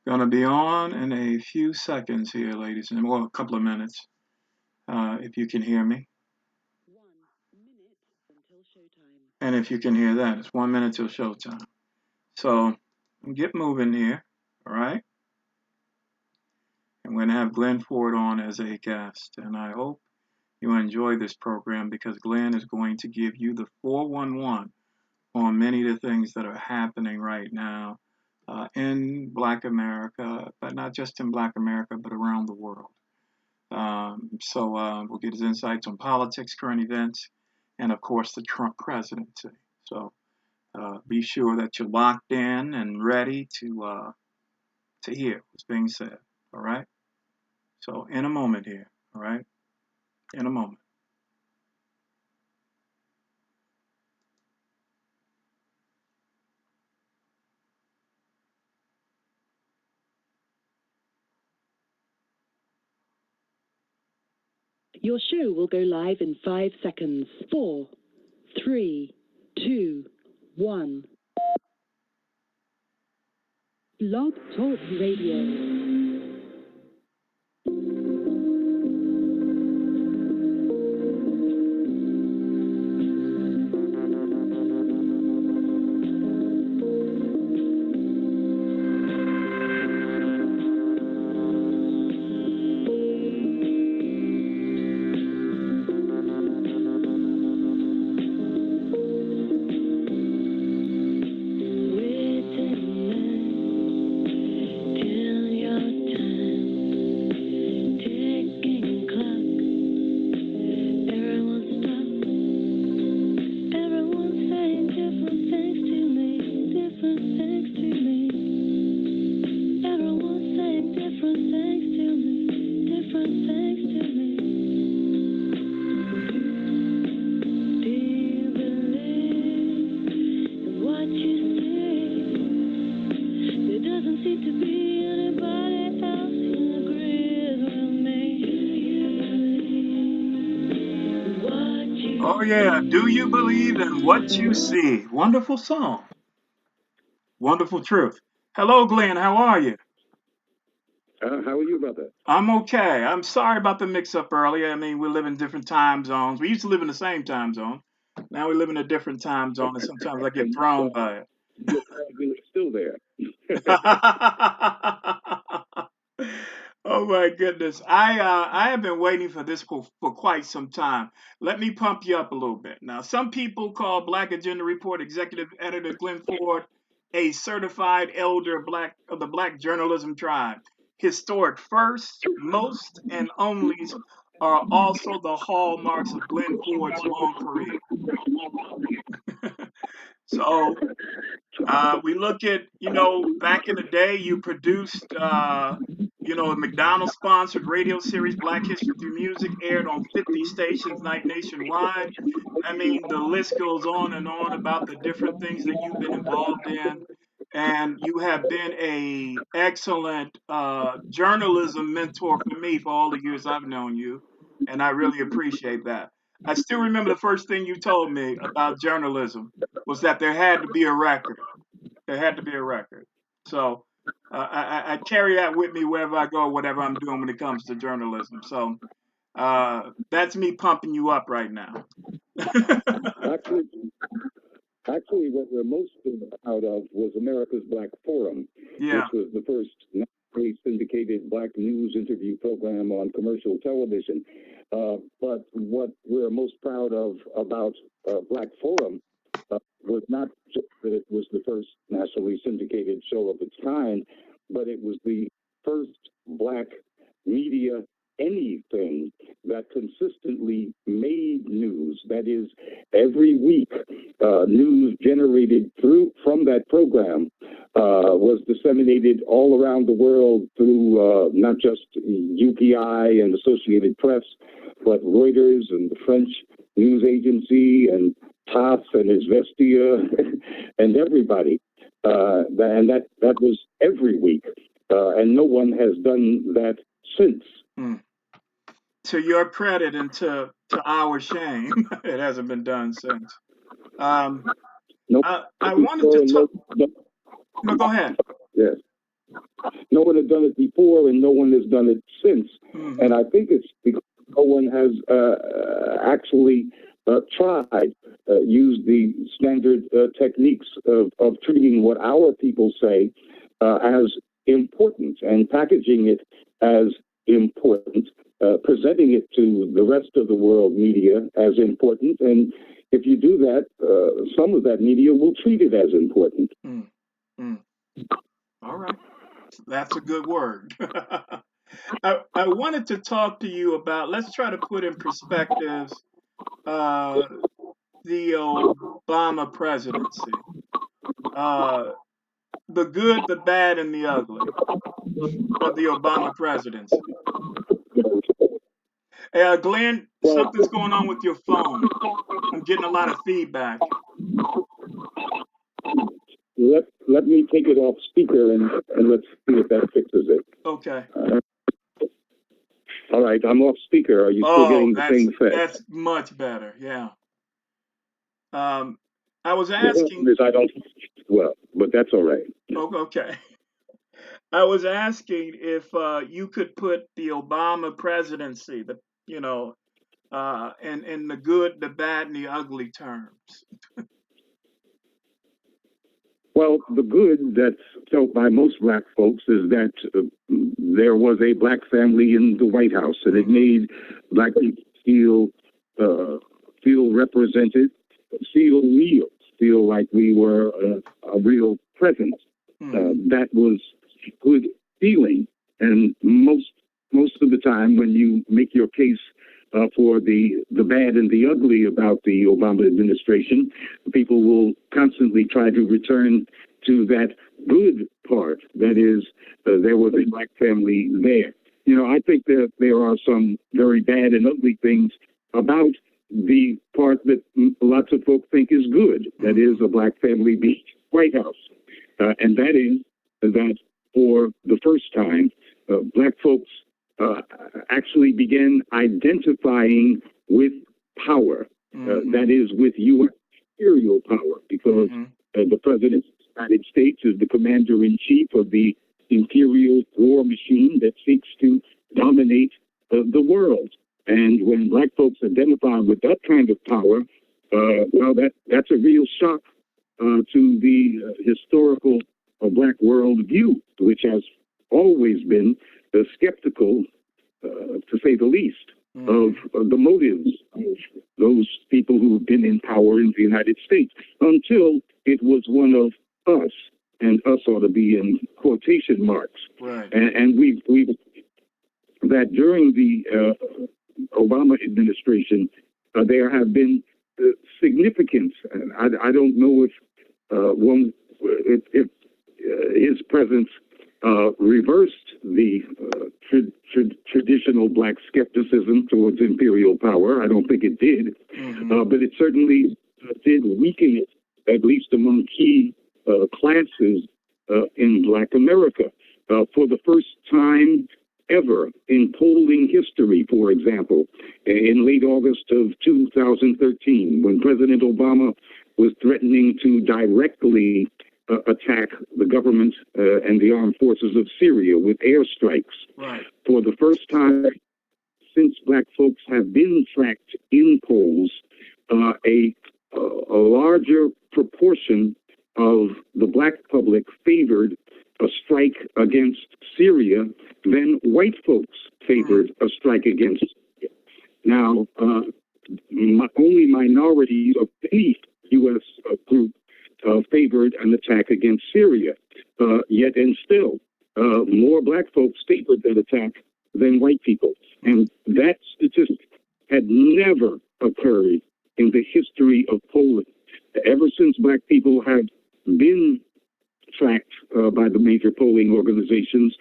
Gonna be on in a few seconds here, ladies and well, a couple of minutes. If you can hear me. 1 minute until showtime. And if you can hear that, it's 1 minute till showtime. So get moving here, all right? I'm going to have Glen Ford on as a guest, and I hope you enjoy this program because Glen is going to give you the 411 on many of the things that are happening right now in Black America, but not just in Black America, but around the world. So we'll get his insights on politics, current events, and of course the Trump presidency. So be sure that you're locked in and ready to hear what's being said. All right. So in a moment here. All right. In a moment. Your show will go live in 5 seconds. 4, 3, 2, 1. Blog Talk Radio. Oh yeah, do you believe in what you see? Wonderful song. Wonderful truth. Hello, Glenn. How are you? How are you about that? I'm okay. I'm sorry about the mix-up earlier. I mean, we live in different time zones. We used to live in the same time zone. Now we live in a different time zone, and sometimes I get thrown by it. You're still there. Oh my goodness. I have been waiting for this for quite some time. Let me pump you up a little bit. Now, some people call Black Agenda Report executive editor Glen Ford a certified elder of the black journalism tribe. Historic firsts, most, and onlys are also the hallmarks of Glen Ford's long career. So we look at, back in the day, you produced, a McDonald's sponsored radio series, Black History Through Music, aired on 50 stations nationwide. I mean, the list goes on and on about the different things that you've been involved in. And you have been a excellent journalism mentor for me for all the years I've known you. And I really appreciate that. I still remember the first thing you told me about journalism was that there had to be a record. There had to be a record. So I carry that with me wherever I go, whatever I'm doing when it comes to journalism. So that's me pumping you up right now. actually, actually, what we're most proud of was America's Black Forum, Yeah. which was the first nationally syndicated Black news interview program on commercial television. But what we're most proud of about Black Forum was not just that it was the first nationally syndicated show of its kind, but it was the first Black media anything that consistently made news. That is, every week, news generated from that program was disseminated all around the world through not just UPI and Associated Press, but Reuters and the French news agency and TASS and Izvestia and everybody. And that was every week. And no one has done that since. Mm. to your credit and to our shame, it hasn't been done since. Um, No, I wanted to before, talk. No, go ahead. yes. No one has done it before, and no one has done it since. Mm-hmm. And I think it's because no one has actually tried, used the standard techniques of treating what our people say as important and packaging it as important, presenting it to the rest of the world media as important. And if you do that, some of that media will treat it as important. Mm, mm. All right. That's a good word. I wanted to talk to you about, let's try to put in perspectives uh, the Obama presidency. Uh, the good, the bad, and the ugly of the Obama presidency. Glenn, Well, something's going on with your phone. I'm getting a lot of feedback. let me take it off speaker and let's see if that fixes it. Okay. All right, I'm off speaker. Are you still Oh, getting the same effect? that's much better. Yeah. I was The problem asking. is I don't well, but that's all right. Oh, okay. I was asking if you could put the Obama presidency, the you know, in the good, the bad, and the ugly terms. Well, the good that's felt by most black folks is that there was a black family in the White House, and it made black people feel represented, feel real, feel like we were a real presence. That was good feeling, and most of the time when you make your case for the bad and the ugly about the Obama administration, people will constantly try to return to that good part. That is, there was a black family there. You know, I think that there are some very bad and ugly things about the part that lots of folks think is good. That is, a black family being White House. And that is that for the first time, black folks actually began identifying with power. That is, with U.S. imperial power, because the President of the United States is the commander-in-chief of the imperial war machine that seeks to dominate the world. And when black folks identify with that kind of power, well, that's a real shock to the historical black world view, which has always been skeptical, to say the least, of the motives of those people who've been in power in the United States, until it was one of us, and us ought to be in quotation marks. Right. And we've that during the Obama administration, there have been significant, I don't know if his presence reversed the traditional black skepticism towards imperial power. I don't think it did, but it certainly did weaken it, at least among key classes in Black America. For the first time ever in polling history, for example, in late August of 2013, when President Obama was threatening to directly attack the government and the armed forces of Syria with airstrikes. Right. For the first time since black folks have been tracked in polls, a larger proportion of the black public favored a strike against Syria than white folks favored a strike against Syria. Now, only minorities of any U.S. group favored an attack against Syria. Yet and still, more black folks favored that attack than white people. And that statistic had never occurred in the history of polling. Ever since black people have been tracked by the major polling organizations,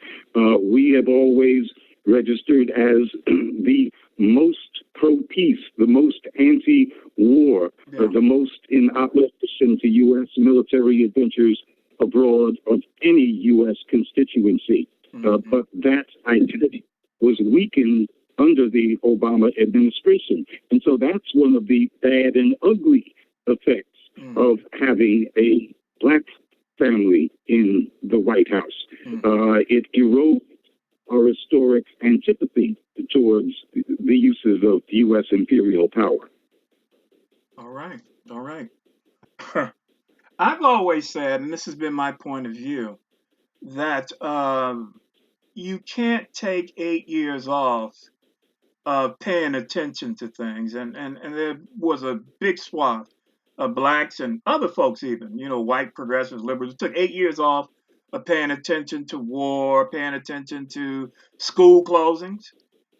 we have always registered as the most pro-peace, the most anti-war, the most in opposition to U.S. military adventures abroad of any U.S. constituency. But that identity was weakened under the Obama administration. And so that's one of the bad and ugly effects of having a black family in the White House. It erodes our historic antipathy towards the uses of U.S. imperial power. All right. All right. I've always said, and this has been my point of view, that you can't take 8 years off paying attention to things. And there was a big swath of blacks and other folks, even, white progressives, liberals, took 8 years off of paying attention to war, paying attention to school closings,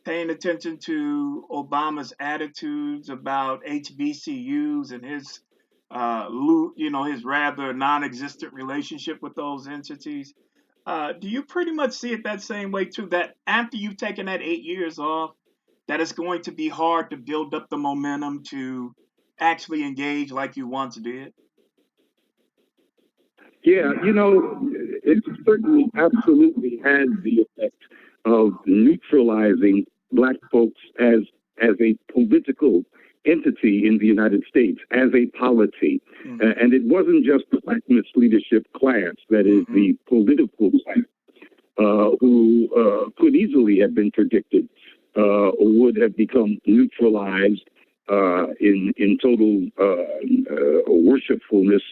paying attention to Obama's attitudes about HBCUs and his, his rather non-existent relationship with those entities. Do you pretty much see it that same way too? That after you've taken that 8 years off, that it's going to be hard to build up the momentum to actually engage like you once did? Yeah, it certainly absolutely had the effect of neutralizing black folks as a political entity in the United States, as a polity. And it wasn't just the blackness leadership class, that is the political class, who could easily have been predicted would have become neutralized in total worshipfulness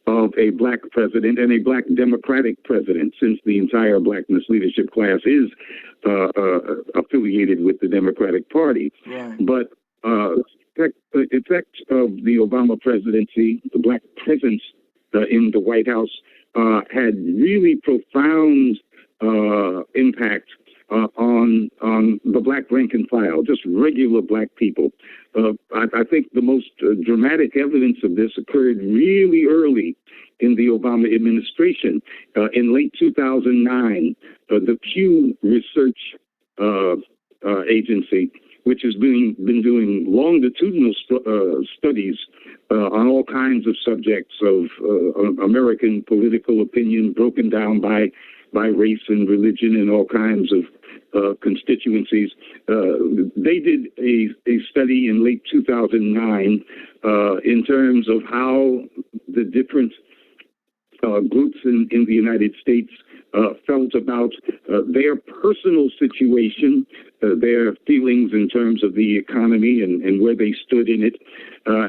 of a black president and a black Democratic president, since the entire blackness leadership class is affiliated with the Democratic Party. Right. But the effect of the Obama presidency, the black presence in the White House, had really profound impact on the black rank and file, just regular black people. I think the most dramatic evidence of this occurred really early in the Obama administration. In late 2009, the Pew Research Agency, which has been doing longitudinal studies on all kinds of subjects of American political opinion, broken down by race and religion and all kinds of constituencies. They did a study in late 2009 in terms of how the different groups in the United States felt about their personal situation, their feelings in terms of the economy and where they stood in it,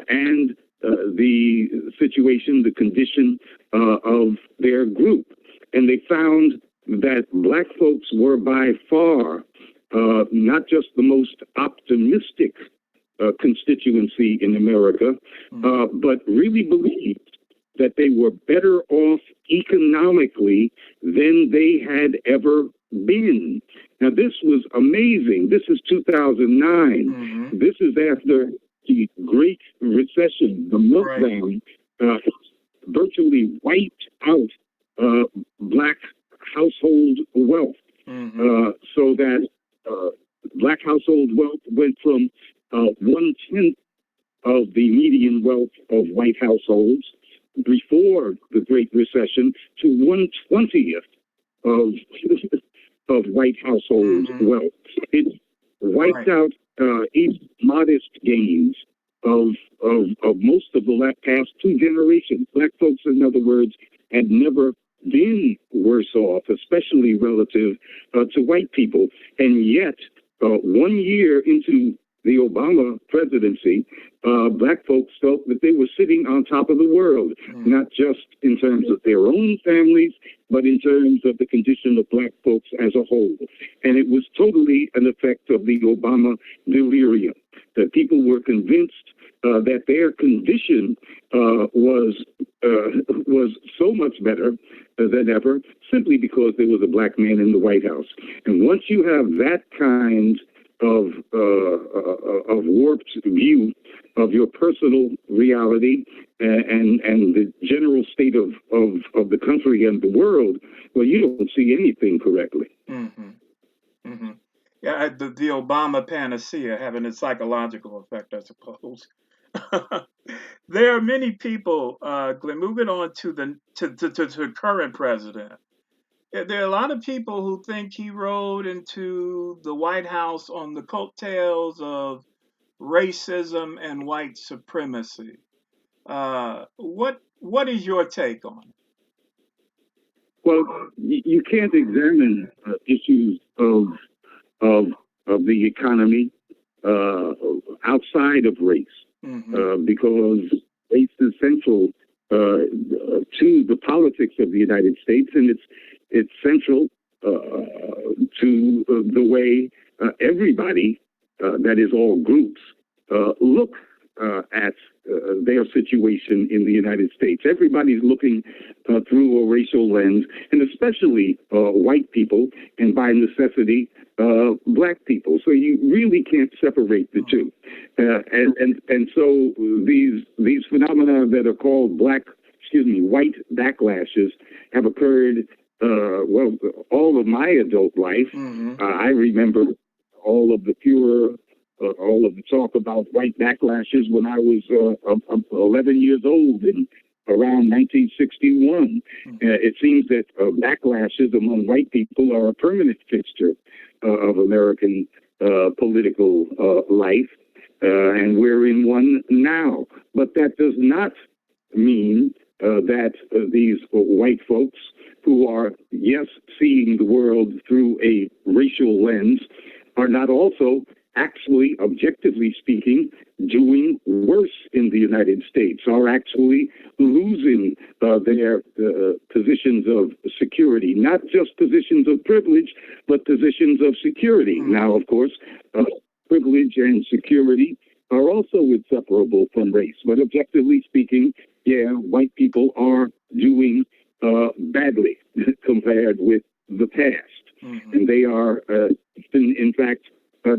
and the situation, the condition of their group. And they found that black folks were by far not just the most optimistic constituency in America, but really believed that they were better off economically than they had ever been. Now, this was amazing. This is 2009. This is after the Great Recession, the meltdown, virtually wiped out black household wealth, so that black household wealth went from 1/10 of the median wealth of white households before the Great Recession to 1/20th of of white household wealth. It wiped out even modest gains of most of the past two generations. Black folks, in other words, had never been worse off, especially relative to white people. And yet, 1 year into the Obama presidency, black folks felt that they were sitting on top of the world, not just in terms of their own families, but in terms of the condition of black folks as a whole. And it was totally an effect of the Obama delirium, that people were convinced that their condition was so much better than ever, simply because there was a black man in the White House. And once you have that kind of warped view of your personal reality and the general state of the country and the world, well, you don't see anything correctly. Yeah, the Obama panacea having a psychological effect, I suppose. There are many people, Glenn, moving on to the current president. there are a lot of people who think he rode into the White House on the coattails of racism and white supremacy. What is your take on it? Well, you can't examine issues of of the economy uh, outside of race because race is central to the politics of the United States, and it's central to the way everybody, that is all groups, look at their situation in the United States. Everybody's looking through a racial lens, and especially white people, and by necessity, black people. So you really can't separate the two. And so these phenomena that are called white backlashes have occurred. Well, all of my adult life. I remember all of the furor, all of the talk about white backlashes when I was 11 years old in around 1961. It seems that backlashes among white people are a permanent fixture of American political life, and we're in one now. But that does not mean that these white folks who are, yes, seeing the world through a racial lens are not also actually, objectively speaking, doing worse in the United States, are actually losing their positions of security, not just positions of privilege, but positions of security. Now, of course, privilege and security are also inseparable from race, but objectively speaking, yeah, white people are doing badly compared with the past. And they are, in fact,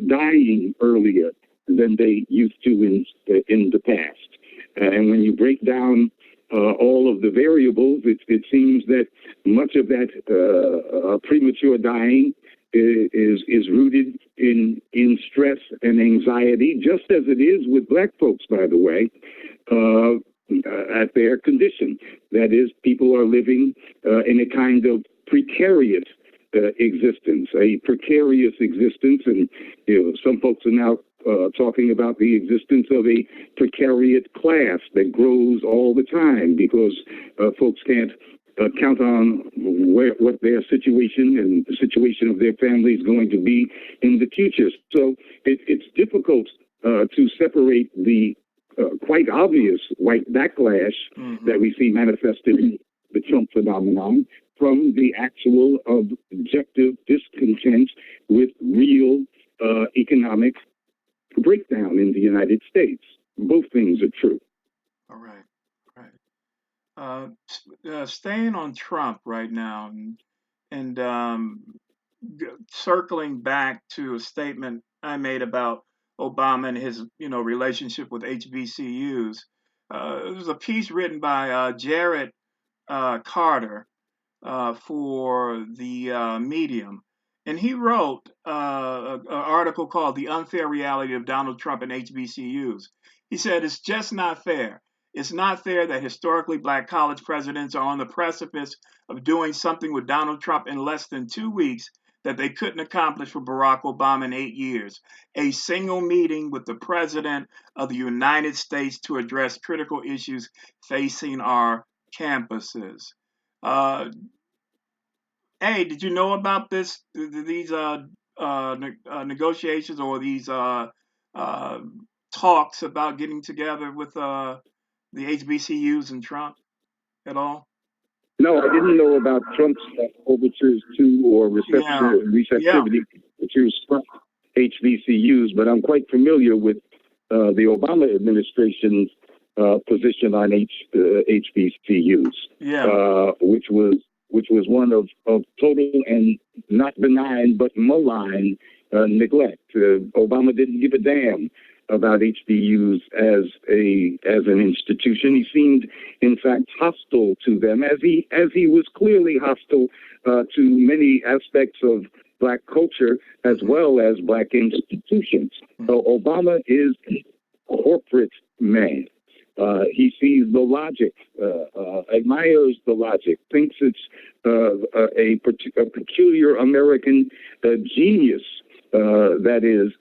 dying earlier than they used to in the past. And when you break down all of the variables, it seems that much of that premature dying is rooted in stress and anxiety, just as it is with black folks, by the way, at their condition. That is, people are living in a kind of precarious existence, a precarious existence, and some folks are now talking about the existence of a precarious class that grows all the time because folks can't count on what their situation and the situation of their family is going to be in the future. So it's difficult to separate the quite obvious white backlash that we see manifested in the Trump phenomenon from the actual objective discontent with real economic breakdown in the United States. Both things are true. All right, right. Staying on Trump right now, and circling back to a statement I made about Obama and his, relationship with HBCUs. There was a piece written by Jared Carter for the Medium. And he wrote an article called The Unfair Reality of Donald Trump and HBCUs. He said, it's just not fair. It's not fair that historically black college presidents are on the precipice of doing something with Donald Trump in less than 2 weeks that they couldn't accomplish with Barack Obama in 8 years. A single meeting with the president of the United States to address critical issues facing our campuses. Hey, did you know about these negotiations or these talks about getting together with the HBCUs and Trump at all? No, I didn't know about Trump's overtures to or receptivity to HBCUs, but I'm quite familiar with the Obama administration's position on HBCUs, which was one of total and not benign but malign neglect. Obama didn't give a damn about HBCUs as an institution. He seemed, in fact, hostile to them, as he was clearly hostile to many aspects of black culture as well as black institutions. So Obama is a corporate man. He sees the logic, admires the logic, thinks it's a peculiar American genius that is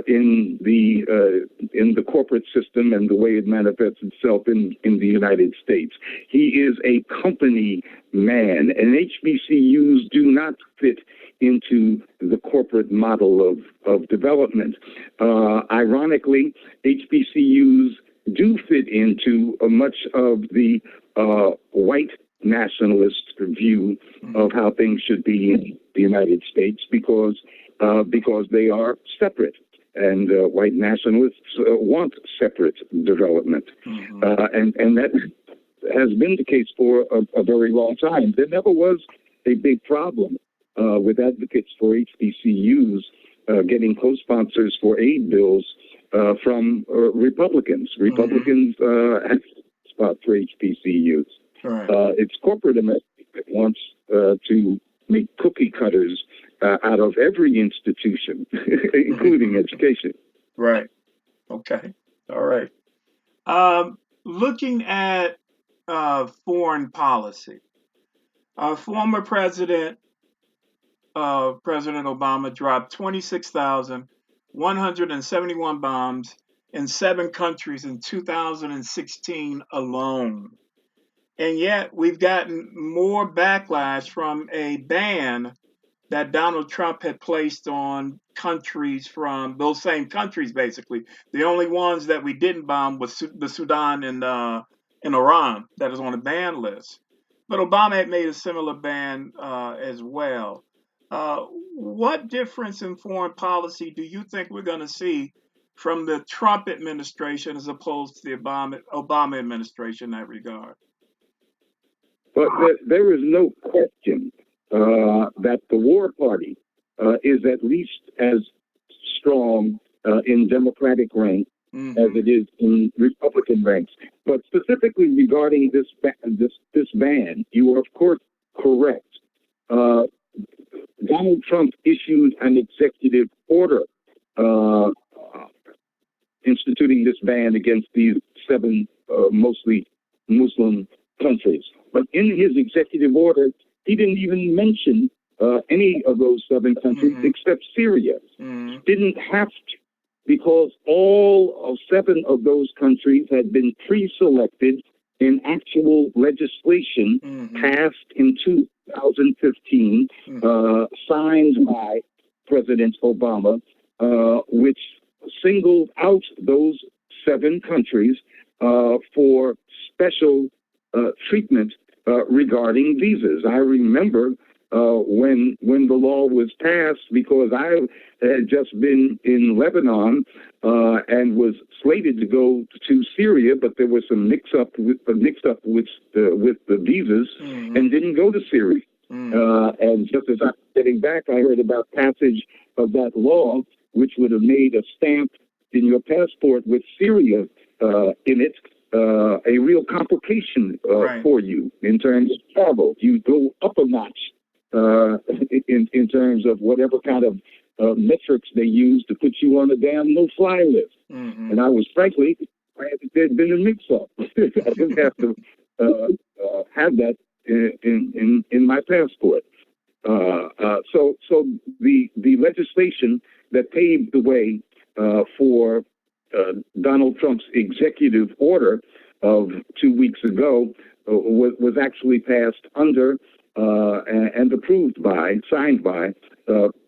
in the corporate system and the way it manifests itself in the United States. He is a company man, and HBCUs do not fit into the corporate model of development. Ironically, HBCUs do fit into much of the white nationalist view of how things should be in the United States because they are separate, and white nationalists want separate development, and that has been the case for a very long time. There never was a big problem with advocates for HBCUs getting co-sponsors for aid bills from Republicans. Republicans have a spot for HBCUs. Right. It's corporate America that wants to make cookie cutters out of every institution, including education. Right. Okay. All right. Looking at foreign policy, our former president, President Obama, dropped 26,171 bombs in 7 countries in 2016 alone. And yet we've gotten more backlash from a ban that Donald Trump had placed on countries from those same countries, basically. The only ones that we didn't bomb was the Sudan and Iran that is on the ban list. But Obama had made a similar ban as well. What difference in foreign policy do you think we're going to see from the Trump administration as opposed to the Obama administration in that regard? But there is no question that the war party is at least as strong in Democratic ranks as it is in Republican ranks. But specifically regarding this ban, you are of course correct. Donald Trump issued an executive order instituting this ban against these 7 mostly Muslim countries. But in his executive order, he didn't even mention any of those 7 countries except Syria. Didn't have to, because all 7 of those countries had been pre-selected in actual legislation passed in 2015, signed by President Obama, which singled out those 7 countries for special treatment regarding visas. I remember when the law was passed, because I had just been in Lebanon and was slated to go to Syria, but there was some mix up with the visas and didn't go to Syria. And just as I was getting back, I heard about passage of that law, which would have made a stamp in your passport with Syria in it a real complication for you in terms of travel. You go up a notch in terms of whatever kind of metrics they use to put you on a damn no-fly list. And I was frankly, there'd been a mix-up. I didn't have to have that in my passport. So the legislation that paved the way for Donald Trump's executive order of 2 weeks ago was actually passed under and approved by, signed by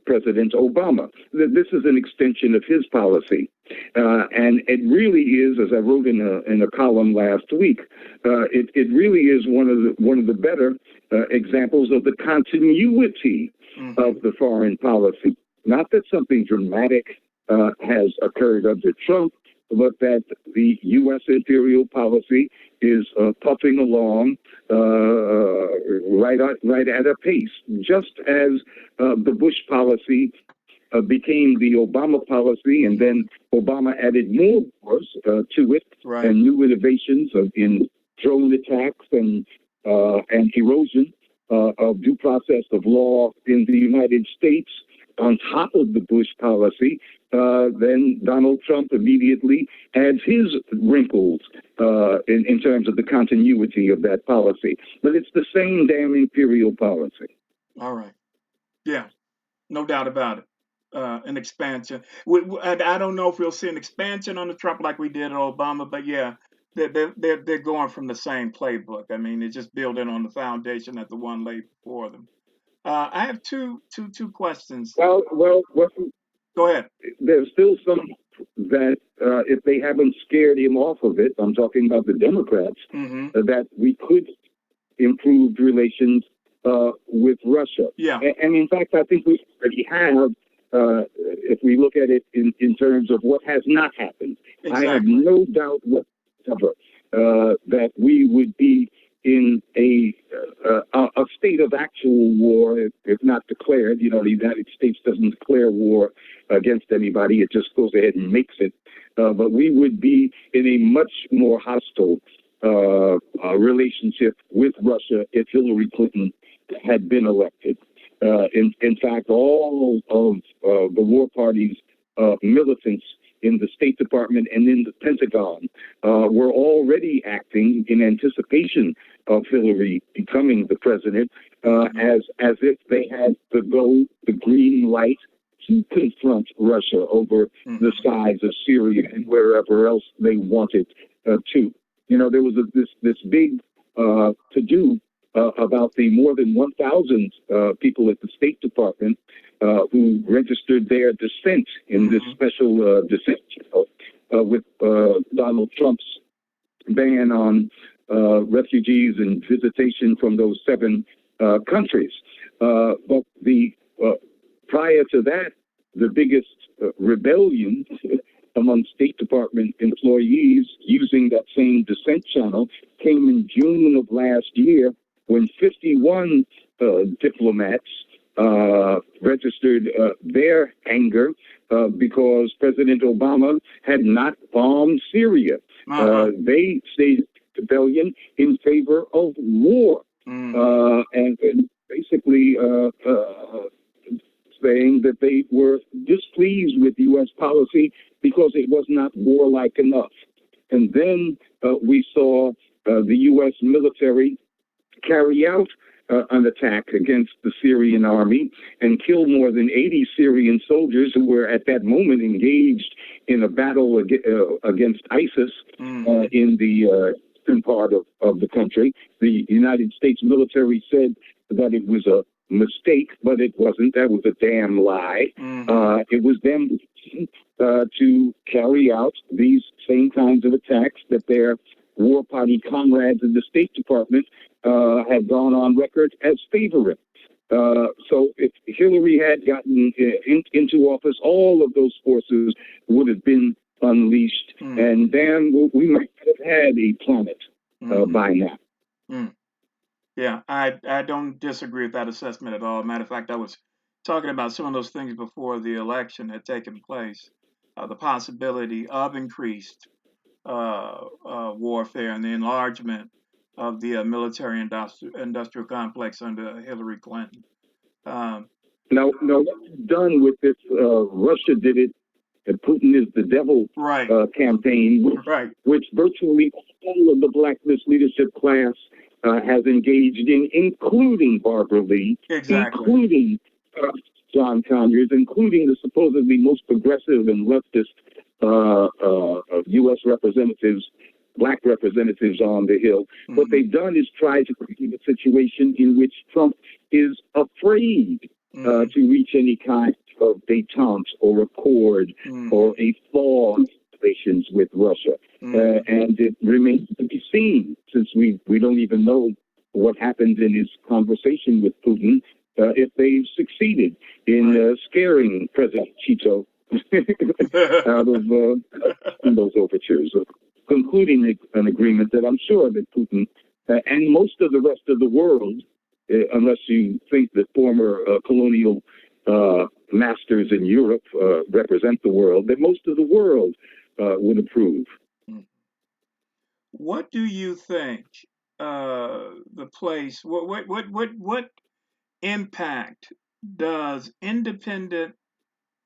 President Obama. This is an extension of his policy, and it really is, as I wrote in a column last week, it really is one of the better examples of the continuity of the foreign policy. Not that something dramatic has occurred under Trump, but that the U.S. imperial policy is puffing along right at a pace, just as the Bush policy became the Obama policy, and then Obama added more wars to it, and new innovations in drone attacks and erosion of due process of law in the United States. on top of the Bush policy, then Donald Trump immediately adds his wrinkles in terms of the continuity of that policy. But it's the same damn imperial policy. All right. Yeah, no doubt about it. An expansion. I don't know if we'll see an expansion on the Trump like we did at Obama, but yeah, they're going from the same playbook. I mean, they're just building on the foundation that the one laid before them. I have two questions. Well, Go ahead. there's still some that if they haven't scared him off of it, I'm talking about the Democrats, Mm-hmm. that we could improve relations with Russia. Yeah. And in fact, I think we already have, if we look at it in terms of what has not happened. Exactly. I have no doubt whatsoever that we would be in a state of actual war, if not declared. You know, the United States doesn't declare war against anybody; it just goes ahead and makes it. But we would be in a much more hostile relationship with Russia if Hillary Clinton had been elected. In fact, all of the war party's militants in the State Department and in the Pentagon were already acting in anticipation of Hillary becoming the president, as if they had the green light to confront Russia over the skies of Syria and wherever else they wanted to. You know, there was this big to-do about the more than 1,000 people at the State Department who registered their dissent in this special dissent with Donald Trump's ban on refugees and visitation from those 7 countries. But prior to that, the biggest rebellion among State Department employees using that same dissent channel came in June of last year when 51 diplomats registered their anger because President Obama had not bombed Syria. They staged rebellion in favor of war, and basically saying that they were displeased with U.S. policy because it was not warlike enough. And then we saw the U.S. military carry out an attack against the Syrian army and kill more than 80 Syrian soldiers who were at that moment engaged in a battle against ISIS in the eastern part of the country. The United States military said that it was a mistake, but it wasn't. That was a damn lie. It was them to carry out these same kinds of attacks that their war party comrades in the State Department had gone on record as favoring. So if Hillary had gotten into office, all of those forces would have been unleashed, and then we might have had a planet by now. Yeah, I don't disagree with that assessment at all. Matter of fact, I was talking about some of those things before the election had taken place. The possibility of increased warfare and the enlargement of the military industrial complex under Hillary Clinton. Now, what's done with this? Russia did it, and Putin is the devil campaign, which virtually all of the blacklist leadership class has engaged in, including Barbara Lee, including John Conyers, including the supposedly most progressive and leftist U.S. representatives, black representatives on the Hill. What they've done is try to create a situation in which Trump is afraid to reach any kind of détente or accord or a thaw in relations with Russia. And it remains to be seen, since we don't even know what happened in his conversation with Putin, if they've succeeded in scaring President Cheeto out of those overtures, concluding an agreement that I'm sure that Putin and most of the rest of the world, unless you think that former colonial masters in Europe represent the world, that most of the world would approve. What do you think the place? What impact does independent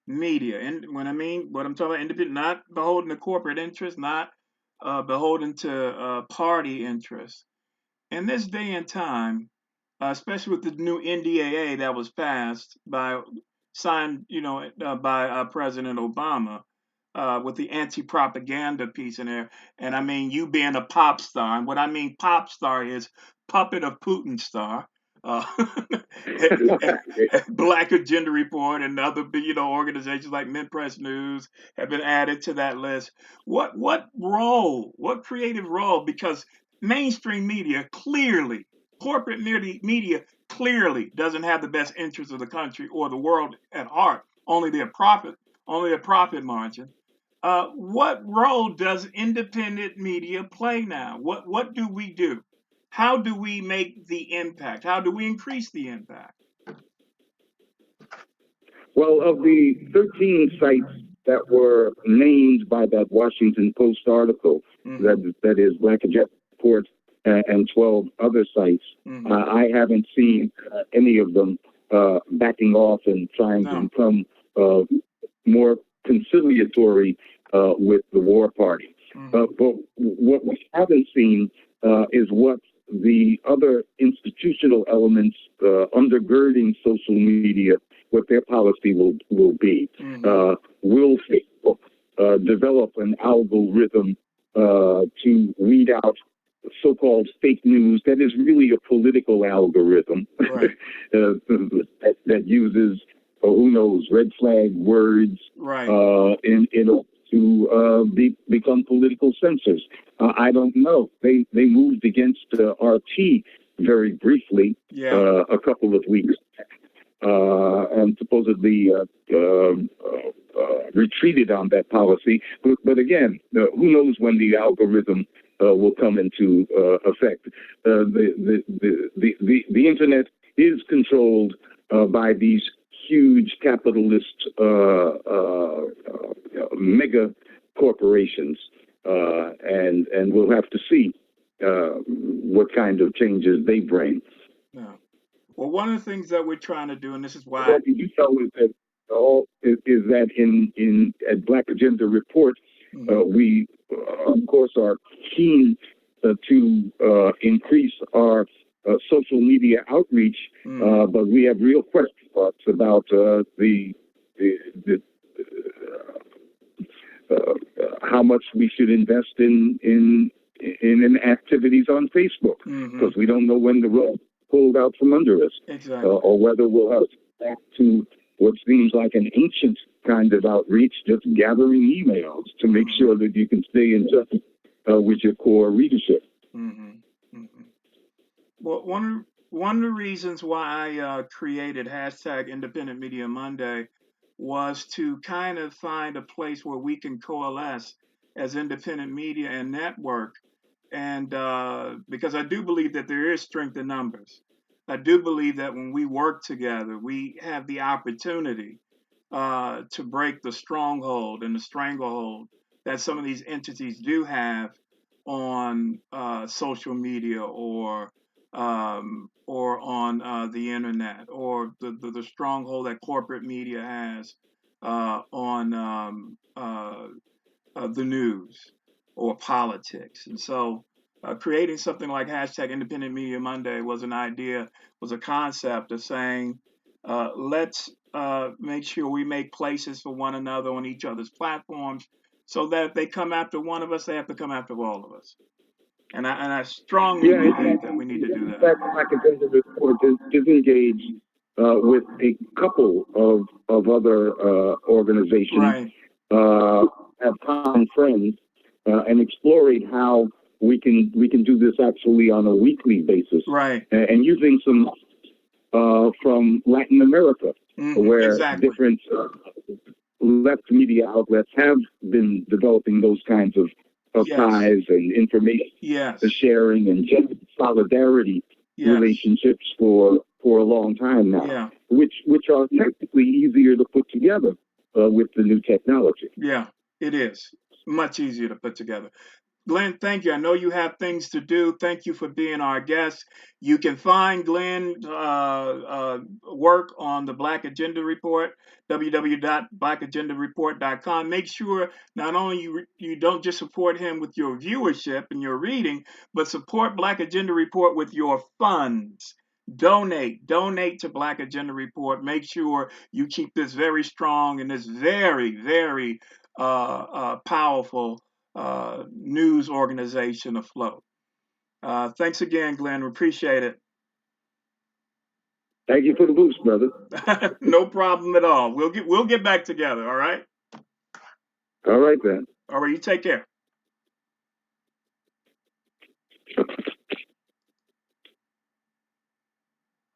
media, and when I mean what I'm talking about, independent, not beholden to corporate interests, not beholden to party interests, in this day and time, especially with the new NDAA that was passed by signed, by President Obama, with the anti-propaganda piece in there. And I mean, you being a pop star, and what I mean pop star is puppet of Putin star. Uh, Black Agenda Report and other, organizations like Mint Press News have been added to that list. What creative role? Because mainstream media clearly, corporate media clearly doesn't have the best interests of the country or the world at heart. Only their profit margin. What role does independent media play now? What do we do? How do we make the impact? How do we increase the impact? Well, of the 13 sites that were named by that Washington Post article, that is Black Agenda Report and 12 other sites, I haven't seen any of them backing off and trying to become more conciliatory with the war party. But what we haven't seen is what the other institutional elements undergirding social media, what their policy will be. Will Facebook develop an algorithm to weed out so-called fake news that is really a political algorithm that uses, who knows, red flag words in order to become political censors? I don't know. They moved against RT very briefly a couple of weeks and supposedly retreated on that policy. But again, who knows when the algorithm will come into effect? The internet is controlled by these huge capitalist mega corporations, and we'll have to see what kind of changes they bring. Yeah. Well, one of the things that we're trying to do, and this is why what you know is that in at Black Agenda Report, we of course are keen to increase our social media outreach, but we have real question marks about how much we should invest in activities on Facebook, because we don't know when the rug pulled out from under us, or whether we'll have back to what seems like an ancient kind of outreach, just gathering emails to make sure that you can stay in touch with your core readership. Well, one of the reasons why I created hashtag Independent Media Monday was to kind of find a place where we can coalesce as independent media and network. And because I do believe that there is strength in numbers. I do believe that when we work together, we have the opportunity to break the stronghold and the stranglehold that some of these entities do have on social media or on the internet, or the stronghold that corporate media has on the news or politics. And so creating something like hashtag Independent Media Monday was an idea, was a concept of saying, let's make sure we make places for one another on each other's platforms, so that if they come after one of us, they have to come after all of us. And I strongly believe that we need to do that. Black Agenda Report is engaged with a couple of other organizations, have common friends, and exploring how we can do this actually on a weekly basis, and using some from Latin America, where different left media outlets have been developing those kinds of ties and information sharing and solidarity relationships for a long time now, which are technically easier to put together with the new technology. Yeah, it is much easier to put together. Glenn, thank you. I know you have things to do. Thank you for being our guest. You can find Glenn's work on the Black Agenda Report, www.blackagendareport.com. Make sure not only you don't just support him with your viewership and your reading, but support Black Agenda Report with your funds. Donate to Black Agenda Report. Make sure you keep this very strong and this very, very powerful news organization afloat. Thanks again, Glenn. We appreciate it. Thank you for the boost, brother. No problem at all. We'll get back together. All right. All right then. All right. You take care.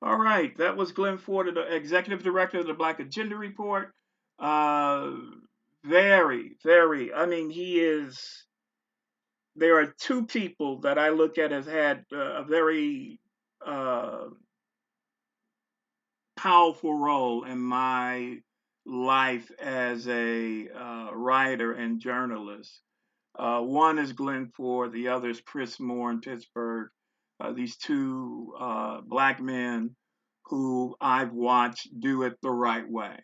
All right. That was Glen Ford, the executive director of the Black Agenda Report. Very, very. I mean, he is. There are two people that I look at as had a very powerful role in my life as a writer and journalist. One is Glen Ford, the other is Chris Moore in Pittsburgh. These two black men who I've watched do it the right way.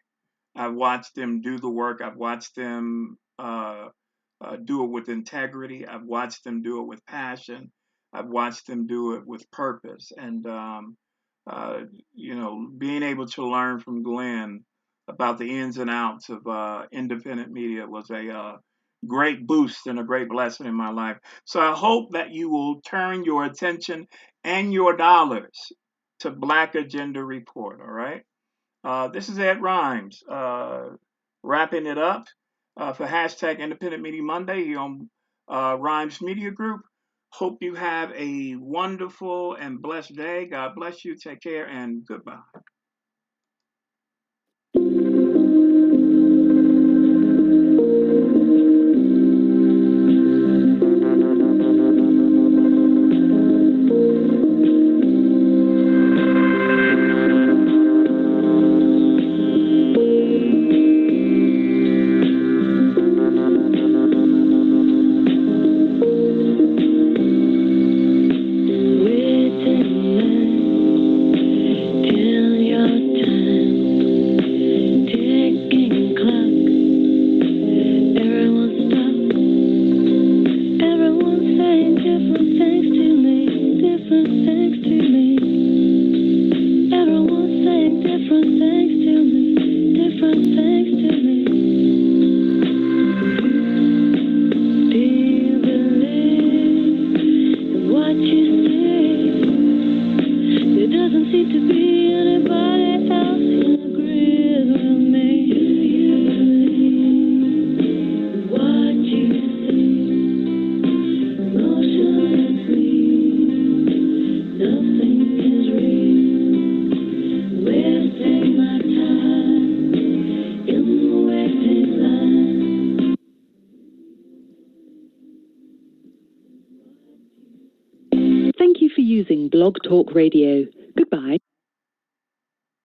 I've watched them do the work. I've watched them do it with integrity. I've watched them do it with passion. I've watched them do it with purpose. And being able to learn from Glenn about the ins and outs of independent media was a great boost and a great blessing in my life. So I hope that you will turn your attention and your dollars to Black Agenda Report. All right. This is Ed Rhymes wrapping it up for hashtag Independent Media Monday here on Rhymes Media Group. Hope you have a wonderful and blessed day. God bless you. Take care and goodbye. Thank you for using Blog Talk Radio. Goodbye.